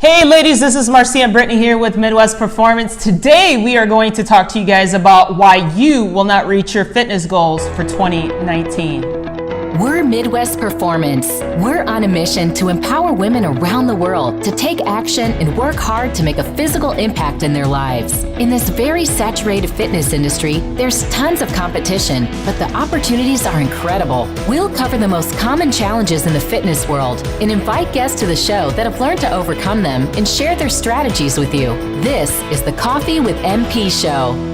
Hey ladies, this is Marcia and Brittany here with Midwest Performance. Today we are going to talk to you guys about why you will not reach your fitness goals for 2019. We're Midwest Performance. We're on a mission to empower women around the world to take action and work hard to make a physical impact in their lives. In this very saturated fitness industry, there's tons of competition, but the opportunities are incredible. We'll cover the most common challenges in the fitness world and invite guests to the show that have learned to overcome them and share their strategies with you. This is the Coffee with MP show.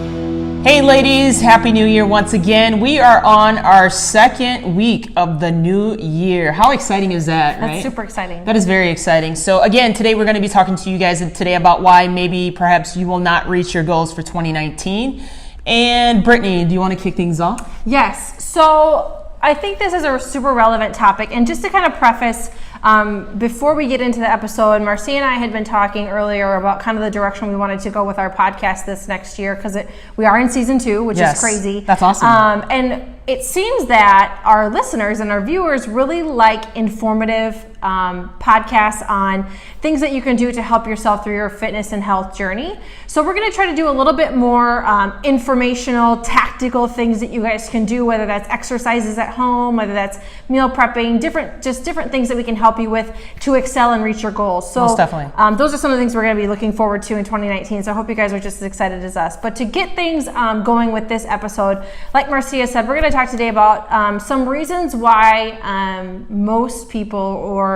Hey ladies, Happy New Year once again. We are on our second week of the new year. How exciting is that, right? That's super exciting. That is very exciting. So again, today we're going to be talking to you guys today about why maybe perhaps you will not reach your goals for 2019. And Brittany, do you want to kick things off? Yes. So I think this is a super relevant topic. And just to kind of preface, before we get into the episode, Marcia and I had been talking earlier about kind of the direction we wanted to go with our podcast this next year, because we are in season 2, which is crazy. That's awesome. And it seems that our listeners and our viewers really like informative podcasts on things that you can do to help yourself through your fitness and health journey. So we're going to try to do a little bit more informational, tactical things that you guys can do, whether that's exercises at home, whether that's meal prepping, different things that we can help you with to excel and reach your goals. So most definitely. Those are some of the things we're going to be looking forward to in 2019. So I hope you guys are just as excited as us. But to get things going with this episode, like Marcia said, we're going to talk today about some reasons why most people or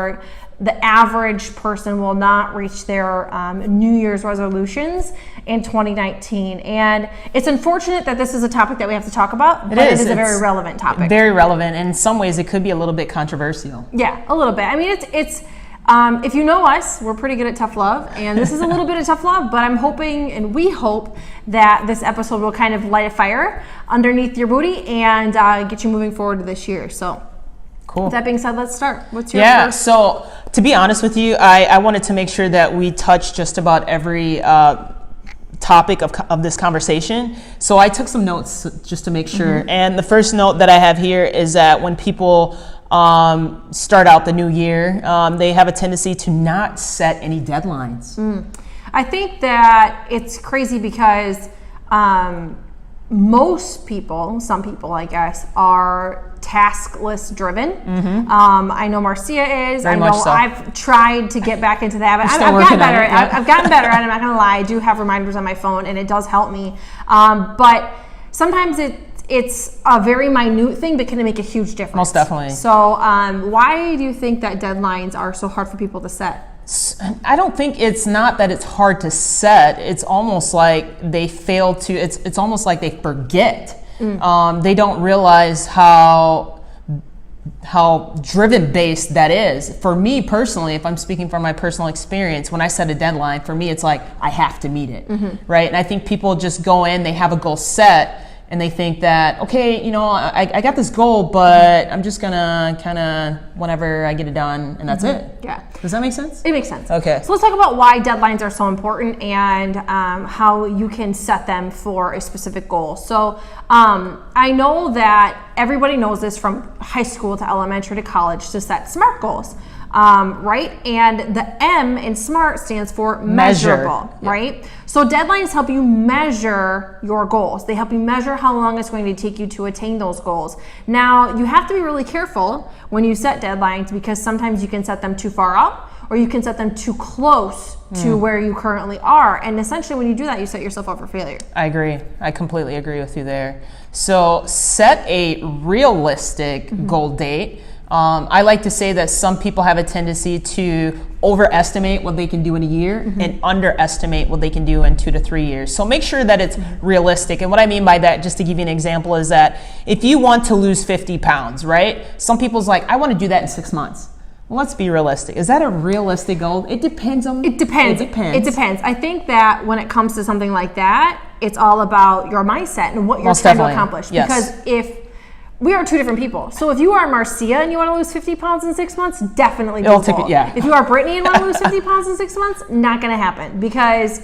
the average person will not reach their New Year's resolutions in 2019. And it's unfortunate that this is a topic that we have to talk about, but it is a very relevant topic. Very relevant. And in some ways, it could be a little bit controversial. Yeah, a little bit. I mean, it's if you know us, we're pretty good at tough love, and this is a little bit of tough love, but I'm hoping, and we hope, that this episode will kind of light a fire underneath your booty and get you moving forward to this year. So cool. With that being said, let's start. What's your first? So to be honest with you, I wanted to make sure that we touch just about every topic of this conversation. So I took some notes just to make sure. Mm-hmm. And the first note that I have here is that when people start out the new year, they have a tendency to not set any deadlines. I think that it's crazy because most people, some people I guess, are task list driven. Mm-hmm. I know Marcia is. Very I know much so. I've tried to get back into that. I've gotten better. I've gotten better. I'm not gonna lie. I do have reminders on my phone, and it does help me. But sometimes it's a very minute thing, but can make a huge difference. Most definitely. So why do you think that deadlines are so hard for people to set? I don't think it's not that it's hard to set. It's almost like they fail to, it's almost like they forget. They don't realize how driven based that is. For me personally, if I'm speaking from my personal experience, when I set a deadline, for me it's like I have to meet it, right? And I think people just go in, they have a goal set, and they think that, okay, I got this goal, but I'm just gonna kind of whenever I get it done, and that's it. Yeah. Does that make sense? It makes sense. Okay. So let's talk about why deadlines are so important and how you can set them for a specific goal. So I know that everybody knows this from high school to elementary to college to set SMART goals. Right? And the M in SMART stands for measurable, right? So deadlines help you measure your goals. They help you measure how long it's going to take you to attain those goals. Now, you have to be really careful when you set deadlines, because sometimes you can set them too far out, or you can set them too close to where you currently are. And essentially when you do that, you set yourself up for failure. I agree. I completely agree with you there. So set a realistic goal date. I like to say that some people have a tendency to overestimate what they can do in a year and underestimate what they can do in 2 to 3 years. So make sure that it's realistic. And what I mean by that, just to give you an example, is that if you want to lose 50 pounds, right? Some people's like, I want to do that in 6 months. Well, let's be realistic. Is that a realistic goal? It depends. It depends. I think that when it comes to something like that, it's all about your mindset and what you're trying to accomplish. Yes. Because if we are two different people. So if you are Marcia and you want to lose 50 pounds in 6 months, definitely do it. Yeah. If you are Brittany and want to lose 50 pounds in 6 months, not going to happen, because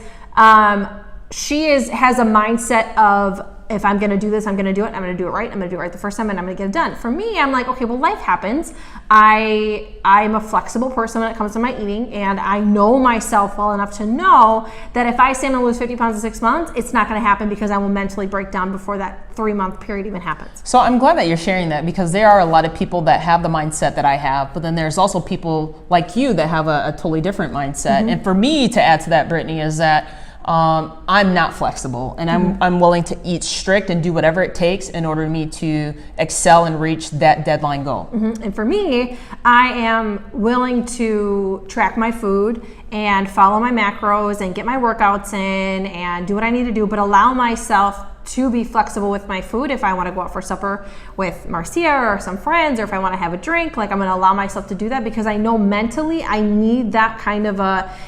she has a mindset of if I'm going to do this, I'm going to do it. I'm going to do it right. I'm going to do it right the first time, and I'm going to get it done. For me, I'm like, okay, well, life happens. I'm a flexible person when it comes to my eating, and I know myself well enough to know that if I say I'm going to lose 50 pounds in 6 months, it's not going to happen because I will mentally break down before that 3-month period even happens. So I'm glad that you're sharing that, because there are a lot of people that have the mindset that I have, but then there's also people like you that have a totally different mindset. And for me to add to that, Brittany, is that I'm not flexible, and I'm willing to eat strict and do whatever it takes in order for me to excel and reach that deadline goal. And for me, I am willing to track my food and follow my macros and get my workouts in and do what I need to do, but allow myself to be flexible with my food. If I want to go out for supper with Marcia or some friends, or if I want to have a drink, like I'm going to allow myself to do that, because I know mentally I need that kind of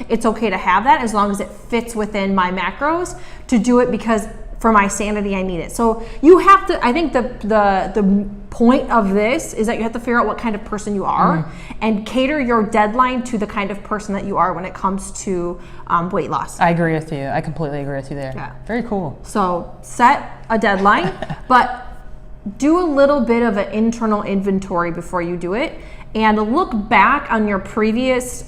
it's okay to have that as long as it fits within my macros to do it, because for my sanity, I need it. So you have to, I think the point of this is that you have to figure out what kind of person you are and cater your deadline to the kind of person that you are when it comes to weight loss. I agree with you. I completely agree with you there. Yeah. Very cool. So set a deadline, but do a little bit of an internal inventory before you do it, and look back on your previous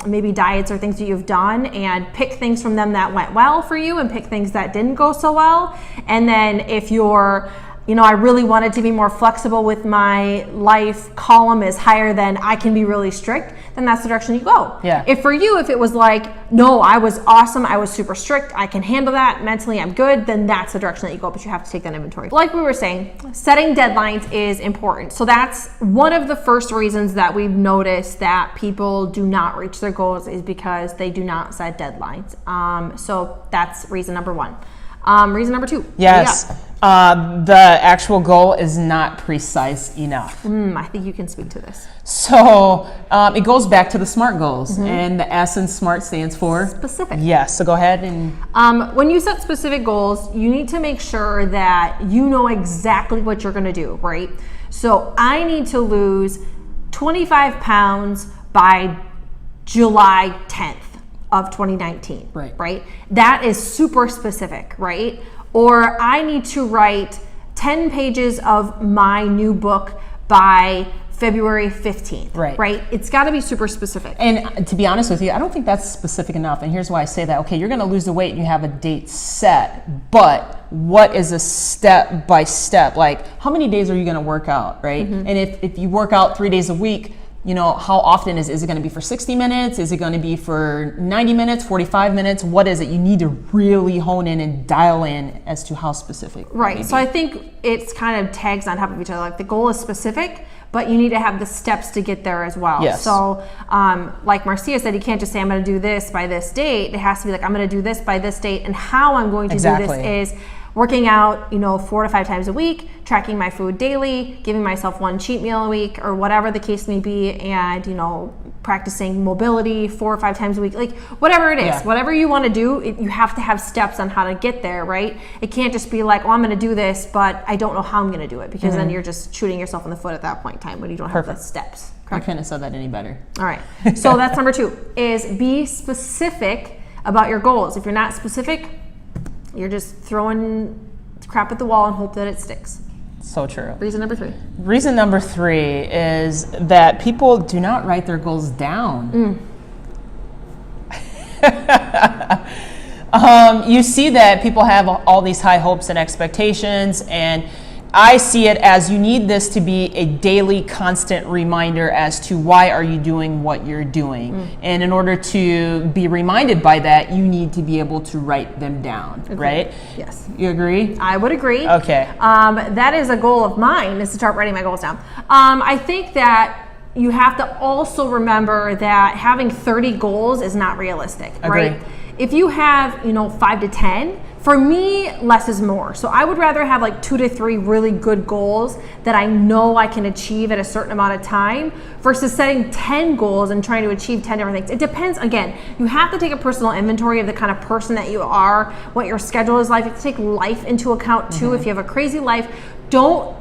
maybe diets or things that you've done, and pick things from them that went well for you and pick things that didn't go so well. And then if you're, I really wanted to be more flexible with my life column is higher than I can be really strict, then that's the direction you go. Yeah. If for you, if it was like, no, I was awesome, I was super strict, I can handle that, mentally I'm good, then that's the direction that you go, but you have to take that inventory. Like we were saying, setting deadlines is important. So that's one of the first reasons that we've noticed that people do not reach their goals, is because they do not set deadlines. So that's reason number one. Reason number two. Yes. The actual goal is not precise enough. I think you can speak to this. So it goes back to the SMART goals, and the S in SMART stands for? Specific. Yes. So go ahead and. When you set specific goals, you need to make sure that you know exactly what you're going to do, right? So I need to lose 25 pounds by July 10th. Of 2019, right? That is super specific, right? Or I need to write 10 pages of my new book by February 15th, right? It's got to be super specific. And to be honest with you, I don't think that's specific enough. And here's why I say that. Okay, you're going to lose the weight and you have a date set, but what is a step by step? Like, how many days are you going to work out, right? And if you work out 3 days a week, how often is it going to be for 60 minutes? Is it going to be for 90 minutes, 45 minutes? What is it? You need to really hone in and dial in as to how specific. Right. So I think it's kind of tags on top of each other. Like the goal is specific, but you need to have the steps to get there as well. Yes. So like Marcia said, you can't just say, I'm going to do this by this date. It has to be like, I'm going to do this by this date. And how I'm going to do this is working out, 4 to 5 times a week, tracking my food daily, giving myself 1 cheat meal a week, or whatever the case may be, and, practicing mobility 4 or 5 times a week, like whatever it is, whatever you want to do, you have to have steps on how to get there, right? It can't just be like, I'm going to do this, but I don't know how I'm going to do it, because then you're just shooting yourself in the foot at that point in time when you don't have the steps. I couldn't have said that any better. All right. So that's number 2, is be specific about your goals. If you're not specific, you're just throwing crap at the wall and hope that it sticks. So true. Reason number 3. Reason number 3 is that people do not write their goals down. You see that people have all these high hopes and expectations, and I see it as you need this to be a daily constant reminder as to why are you doing what you're doing. And in order to be reminded by that, you need to be able to write them down, right? Yes. You agree? I would agree. Okay. That is a goal of mine, is to start writing my goals down. I think that you have to also remember that having 30 goals is not realistic, right? If you have, 5 to 10, for me, less is more. So I would rather have like 2 to 3 really good goals that I know I can achieve at a certain amount of time versus setting 10 goals and trying to achieve 10 different things. It depends. Again, you have to take a personal inventory of the kind of person that you are, what your schedule is like. You have to take life into account too. If you have a crazy life, don't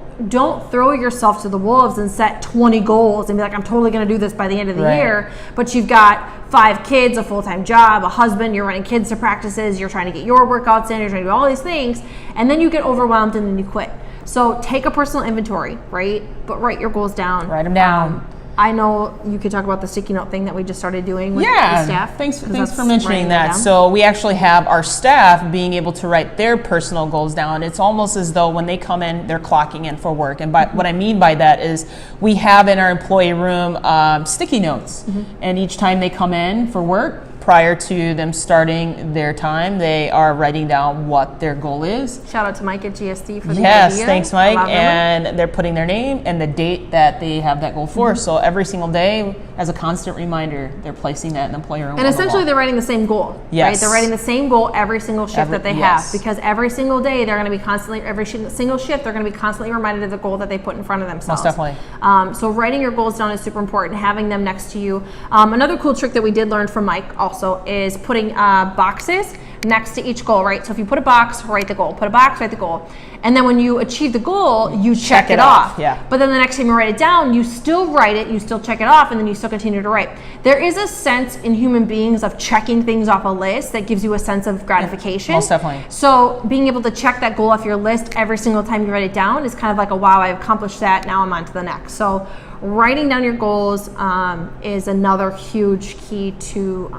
throw yourself to the wolves and set 20 goals and be like, I'm totally going to do this by the end of the year. But you've got 5 kids, a full-time job, a husband, you're running kids to practices, you're trying to get your workouts in, you're trying to do all these things, and then you get overwhelmed and then you quit. So take a personal inventory, right? But write your goals down. Write them down. I know you could talk about the sticky note thing that we just started doing with the staff. Thanks for mentioning that. So we actually have our staff being able to write their personal goals down. It's almost as though when they come in, they're clocking in for work. And what I mean by that is we have in our employee room sticky notes. And each time they come in for work, prior to them starting their time, they are writing down what their goal is. Shout out to Mike at GSD for the Yes, idea. thanks, Mike. And they're putting their name and the date that they have that goal for. So every single day, as a constant reminder, they're placing that in the employee room. And essentially, they're writing the same goal. Yes. Right? They're writing the same goal every single shift that they have, because every single day they're going to be constantly, every single shift, they're going to be constantly reminded of the goal that they put in front of themselves. Most definitely. So writing your goals down is super important. Having them next to you. Another cool trick that we did learn from Mike also is putting boxes next to each goal, right? So if you put a box, write the goal. Put a box, write the goal. And then when you achieve the goal, you check it off. Yeah. But then the next time you write it down, you still write it, you still check it off, and then you still continue to write. There is a sense in human beings of checking things off a list that gives you a sense of gratification. Most definitely. So being able to check that goal off your list every single time you write it down is kind of like a wow, I've accomplished that, now I'm on to the next. So writing down your goals is another huge key to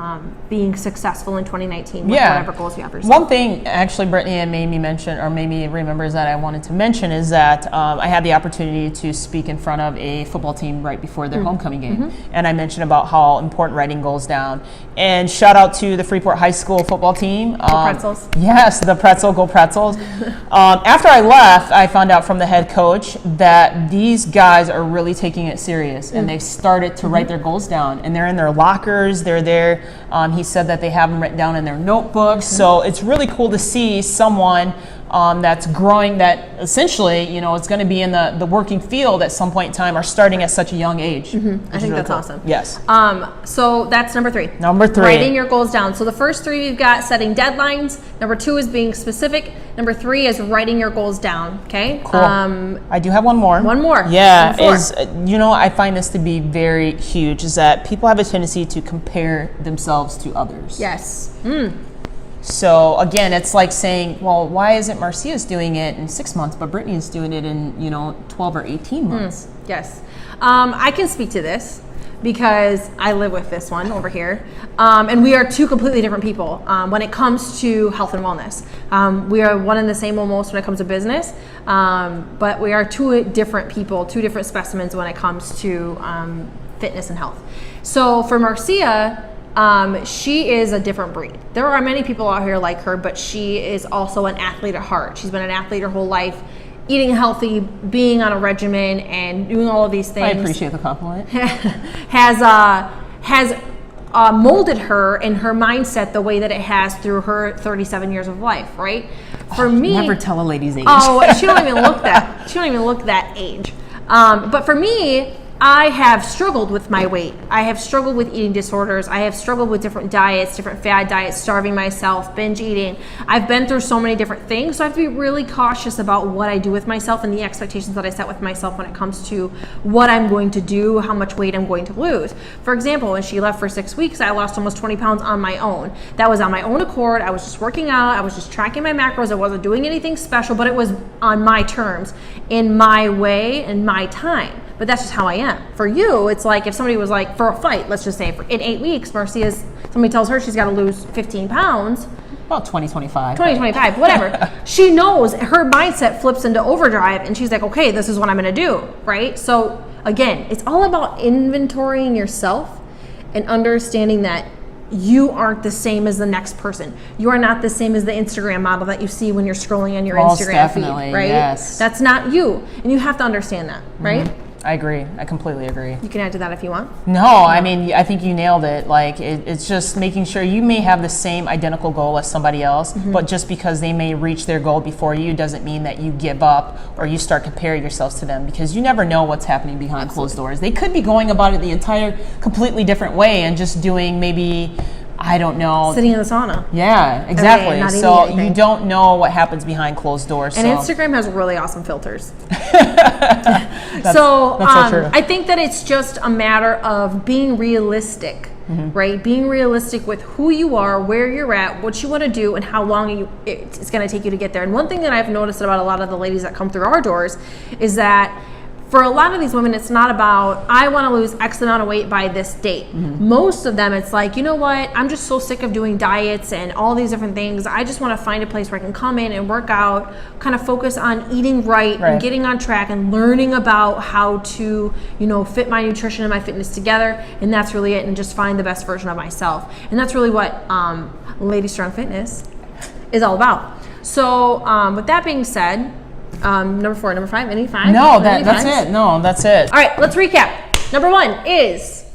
being successful in 2019 with whatever goals you have yourself. One thing actually Brittany made me mention, or made me remember, that I wanted to mention is that I had the opportunity to speak in front of a football team right before their homecoming game. And I mentioned about how important writing goals down. And shout out to the Freeport High School football team. Go Pretzels. Yes, the Go Pretzels. After I left, I found out from the head coach that these guys are really taking it serious, and they've started to write their goals down, and they're in their lockers, they're there. He said that they have them written down in their notebooks. So it's really cool to see someone that's growing, that essentially, it's going to be in the working field at some point in time, are starting at such a young age. I think that's awesome. Yes. So that's number 3. Number 3. Writing your goals down. So the first 3 we've got setting deadlines. Number 2 is being specific. Number 3 is writing your goals down. Okay. Cool. I do have one more. One more. Yeah. I find this to be very huge, is that people have a tendency to compare themselves to others. Yes. So again, it's like saying, well, why isn't Marcia's doing it in 6 months, but Brittany is doing it in 12 or 18 months? Yes. I can speak to this because I live with this one over here. And we are 2 completely different people when it comes to health and wellness. We are one and the same almost when it comes to business, but we are 2 different people, 2 different specimens when it comes to fitness and health. So for Marcia, she is a different breed. There are many people out here like her, but she is also an athlete at heart. She's been an athlete her whole life, eating healthy, being on a regimen, and doing all of these things. I appreciate the compliment. has molded her and her mindset the way that it has through her 37 years of life, right? For me, never tell a lady's age. Oh, she don't even look that. She don't even look that age. But for me, I have struggled with my weight. I have struggled with eating disorders. I have struggled with different diets, different fad diets, starving myself, binge eating. I've been through so many different things, so I have to be really cautious about what I do with myself and the expectations that I set with myself when it comes to what I'm going to do, how much weight I'm going to lose. For example, when she left for 6 weeks, I lost almost 20 pounds on my own. That was on my own accord. I was just working out. I was just tracking my macros. I wasn't doing anything special, but it was on my terms, in my way, and my time. But that's just how I am. For you, it's like if somebody was like, for a fight, let's just say, in 8 weeks, somebody tells her she's got to lose 15 pounds. About 2025. 2025, whatever. She knows, her mindset flips into overdrive, and she's like, okay, this is what I'm going to do, right? So again, it's all about inventorying yourself and understanding that you aren't the same as the next person. You are not the same as the Instagram model that you see when you're scrolling on your Most Instagram definitely, feed, right? yes. That's not you, and you have to understand that, right? I agree. I completely agree. You can add to that if you want. No, I mean, I think you nailed it. Like, it's just making sure you may have the same identical goal as somebody else, but just because they may reach their goal before you doesn't mean that you give up or you start comparing yourselves to them, because you never know what's happening behind closed doors. They could be going about it the entire completely different way and just doing maybe, I don't know. Sitting in the sauna. Yeah, exactly. not eating So anything. you don't know what happens behind closed doors. And so. Instagram has really awesome filters. That's so true. I think that it's just a matter of being realistic right? Being realistic with who you are, where you're at, what you want to do, and how long it's going to take you to get there. And one thing that I've noticed about a lot of the ladies that come through our doors is that for a lot of these women, it's not about, I want to lose X amount of weight by this date. Most of them, it's like, you know what? I'm just so sick of doing diets and all these different things. I just want to find a place where I can come in and work out, kind of focus on eating right. And getting on track and learning about how to, fit my nutrition and my fitness together. And that's really it. And just find the best version of myself. And that's really what Lady Strong Fitness is all about. So with that being said, number 4, number 5, any 5? No, that's it. No, that's it. All right, let's recap. Number 1 is...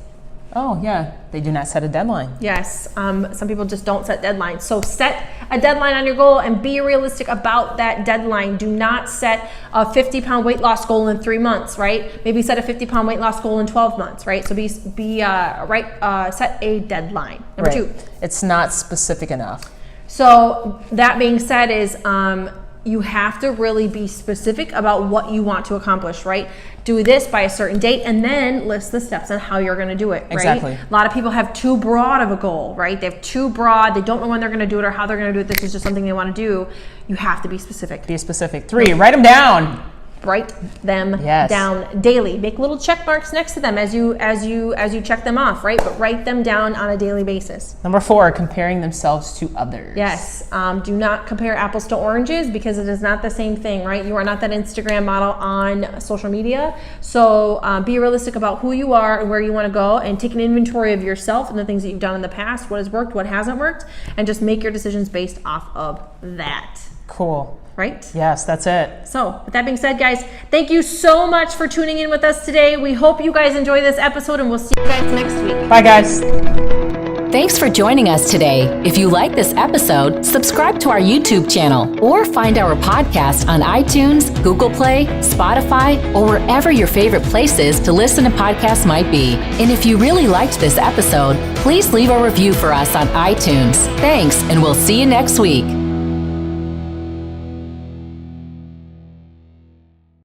Oh, yeah. They do not set a deadline. Yes. Some people just don't set deadlines. So set a deadline on your goal and be realistic about that deadline. Do not set a 50-pound weight loss goal in 3 months, right? Maybe set a 50-pound weight loss goal in 12 months, right? So set a deadline. Number 2. It's not specific enough. So that being said is... you have to really be specific about what you want to accomplish, right? Do this by a certain date and then list the steps on how you're going to do it, right? Exactly. A lot of people have too broad of a goal, right? They have too broad. They don't know when they're going to do it or how they're going to do it. This is just something they want to do. You have to be specific. Be specific. 3, write them down. Write them down daily. Make little check marks next to them as you check them off, right? But write them down on a daily basis. Number 4, comparing themselves to others. Yes. Do not compare apples to oranges because it is not the same thing, right? You are not that Instagram model on social media. So be realistic about who you are and where you want to go, and take an inventory of yourself and the things that you've done in the past, what has worked, what hasn't worked, and just make your decisions based off of that. Cool. Right? Yes, that's it. So with that being said, guys, thank you so much for tuning in with us today. We hope you guys enjoy this episode, and we'll see you guys next week. Bye, guys. Thanks for joining us today. If you like this episode, subscribe to our YouTube channel or find our podcast on iTunes, Google Play, Spotify, or wherever your favorite places to listen to podcasts might be. And if you really liked this episode, please leave a review for us on iTunes. Thanks, and we'll see you next week.